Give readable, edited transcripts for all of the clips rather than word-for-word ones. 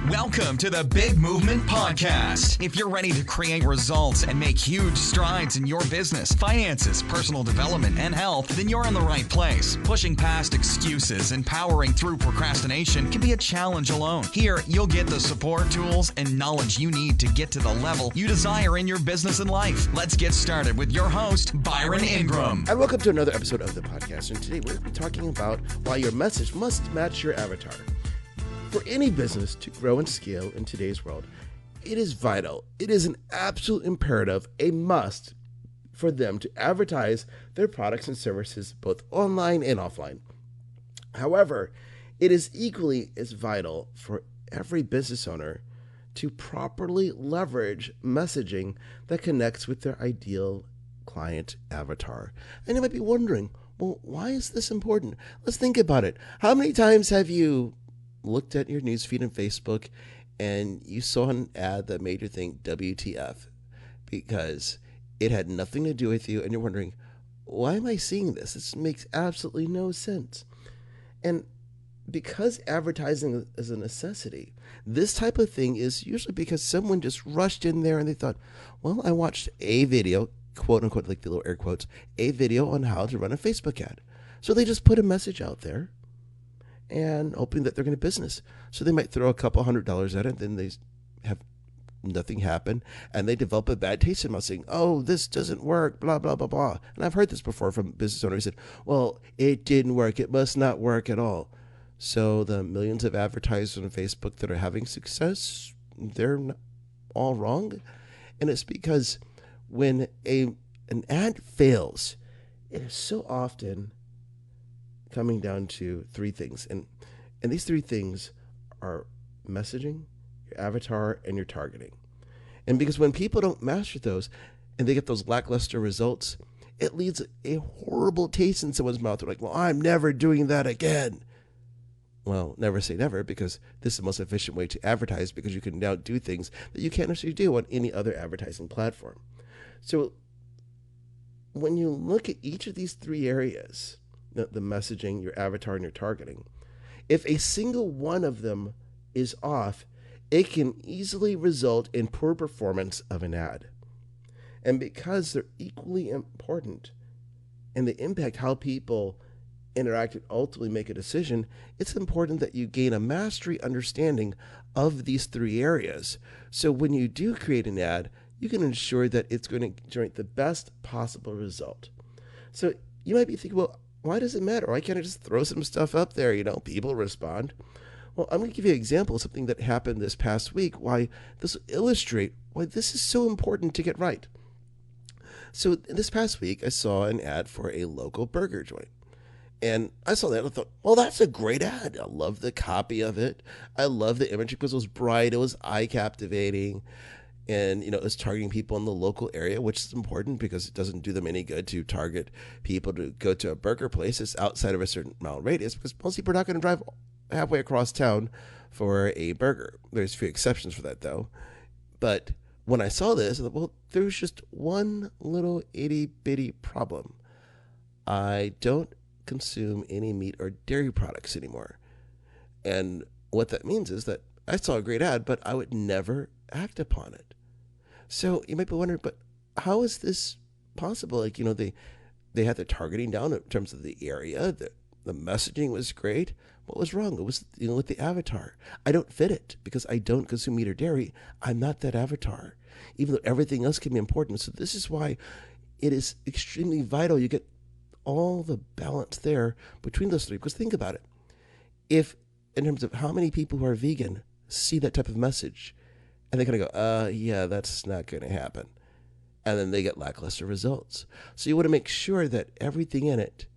Welcome to the Big Movement Podcast. If you're ready to create results and make huge strides in your business, finances, personal development, and health, then you're in the right place. Pushing past excuses and powering through procrastination can be a challenge alone. Here, you'll get the support, tools, and knowledge you need to get to the level you desire in your business and life. Let's get started with your host, Byron Ingram. And welcome to another episode of the podcast. And today we're going to be talking about why your message must match your avatar. For any business to grow and scale in today's world, it is vital. It is an absolute imperative, a must, for them to advertise their products and services both online and offline. However, it is equally as vital for every business owner to properly leverage messaging that connects with their ideal client avatar. And you might be wondering, well, why is this important? Let's think about it. How many times have you looked at your newsfeed on Facebook and you saw an ad that made you think WTF because it had nothing to do with you, and you're wondering, why am I seeing this? This makes absolutely no sense. And because advertising is a necessity, this type of thing is usually because someone just rushed in there and they thought, well, I watched a video, quote unquote, like the little air quotes, a video on how to run a Facebook ad. So they just put a message out there and hoping that they're going to business. So they might throw a couple $100 at it, then they have nothing happen, and they develop a bad taste in mouth saying, oh, this doesn't work, blah, blah, blah, blah. And I've heard this before from business owners who said, well, it didn't work, it must not work at all. So the millions of advertisers on Facebook that are having success, they're all wrong. And it's because when an ad fails, it is so often coming down to three things. And these three things are messaging, your avatar, and your targeting. And because when people don't master those and they get those lackluster results, it leaves a horrible taste in someone's mouth. They're like, well, I'm never doing that again. Well, never say never, because this is the most efficient way to advertise, because you can now do things that you can't necessarily do on any other advertising platform. So when you look at each of these three areas, the messaging, your avatar, and your targeting, if a single one of them is off, it can easily result in poor performance of an ad. And because they're equally important and they impact how people interact and ultimately make a decision, it's important that you gain a mastery understanding of these three areas. So when you do create an ad, you can ensure that it's going to generate the best possible result. So you might be thinking, well, why does it matter? Why can't I just throw some stuff up there? People respond. Well, I'm going to give you an example of something that happened this past week, why this will illustrate why this is so important to get right. So this past week, I saw an ad for a local burger joint. And I saw that and I thought, well, that's a great ad. I love the copy of it. I love the imagery because it was bright. It was eye captivating. And, it was targeting people in the local area, which is important because it doesn't do them any good to target people to go to a burger place that's outside of a certain mile radius, because most people are not going to drive halfway across town for a burger. There's a few exceptions for that, though. But when I saw this, I thought, well, there's just one little itty-bitty problem. I don't consume any meat or dairy products anymore. And what that means is that I saw a great ad, but I would never act upon it. So you might be wondering, but how is this possible? They had the targeting down in terms of the area. The messaging was great. What was wrong? It was with the avatar. I don't fit it because I don't consume meat or dairy. I'm not that avatar, even though everything else can be important. So this is why it is extremely vital you get all the balance there between those three. Because think about it. If, in terms of how many people who are vegan see that type of message, and they're going to go, yeah, that's not going to happen. And then they get lackluster results. So you want to make sure that everything in it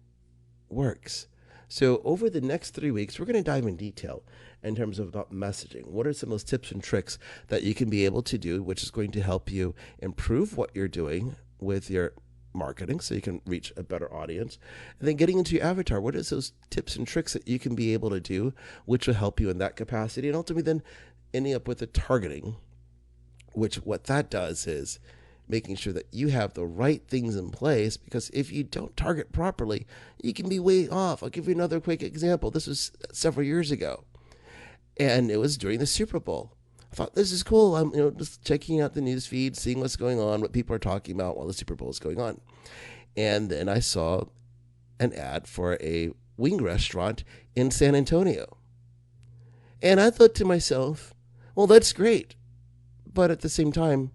works. So over the next 3 weeks, we're going to dive in detail in terms of about messaging. What are some of those tips and tricks that you can be able to do, which is going to help you improve what you're doing with your marketing so you can reach a better audience. And then getting into your avatar, what is those tips and tricks that you can be able to do, which will help you in that capacity? And ultimately then ending up with the targeting, which what that does is making sure that you have the right things in place, because if you don't target properly, you can be way off. I'll give you another quick example. This was several years ago. And it was during the Super Bowl. I thought, this is cool. I'm just checking out the news feed, seeing what's going on, what people are talking about while the Super Bowl is going on. And then I saw an ad for a wing restaurant in San Antonio. And I thought to myself, well, that's great. But at the same time,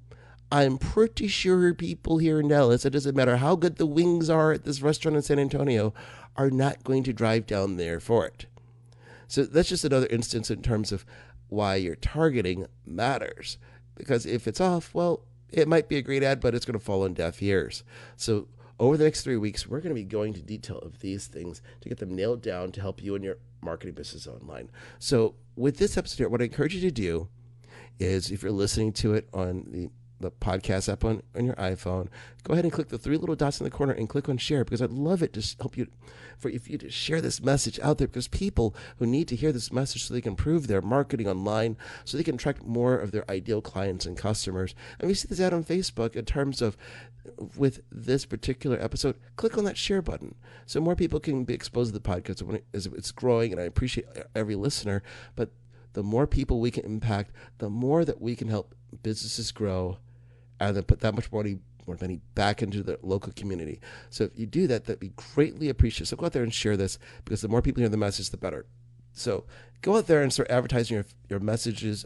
I'm pretty sure people here in Dallas, it doesn't matter how good the wings are at this restaurant in San Antonio, are not going to drive down there for it. So that's just another instance in terms of why your targeting matters. Because if it's off, well, it might be a great ad, but it's going to fall on deaf ears. So over the next 3 weeks, we're going to be going to detail of these things to get them nailed down to help you and your marketing business online. So with this episode here, what I encourage you to do is, if you're listening to it on the podcast app on your iPhone, go ahead and click the 3 little dots in the corner and click on share, because I'd love it to help you, for you to share this message out there, because people who need to hear this message so they can improve their marketing online, so they can attract more of their ideal clients and customers. And we see this out on Facebook in terms of, with this particular episode, click on that share button so more people can be exposed to the podcast as it's growing. And I appreciate every listener, but the more people we can impact, the more that we can help businesses grow and then put that much more money back into the local community. So if you do that, that'd be greatly appreciated. So go out there and share this, because the more people hear the message, the better. So go out there and start advertising your messages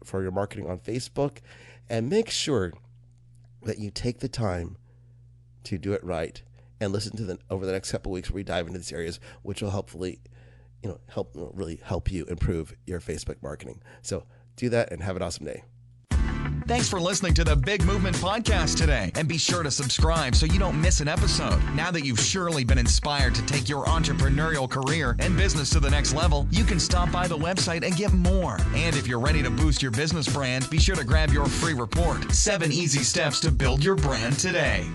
for your marketing on Facebook, and make sure that you take the time to do it right and listen to over the next couple of weeks where we dive into these areas, which will hopefully really help you improve your Facebook marketing. So do that and have an awesome day. Thanks for listening to the Big Movement Podcast today. And be sure to subscribe so you don't miss an episode. Now that you've surely been inspired to take your entrepreneurial career and business to the next level, you can stop by the website and get more. And if you're ready to boost your business brand, be sure to grab your free report, 7 Easy Steps to Build Your Brand Today.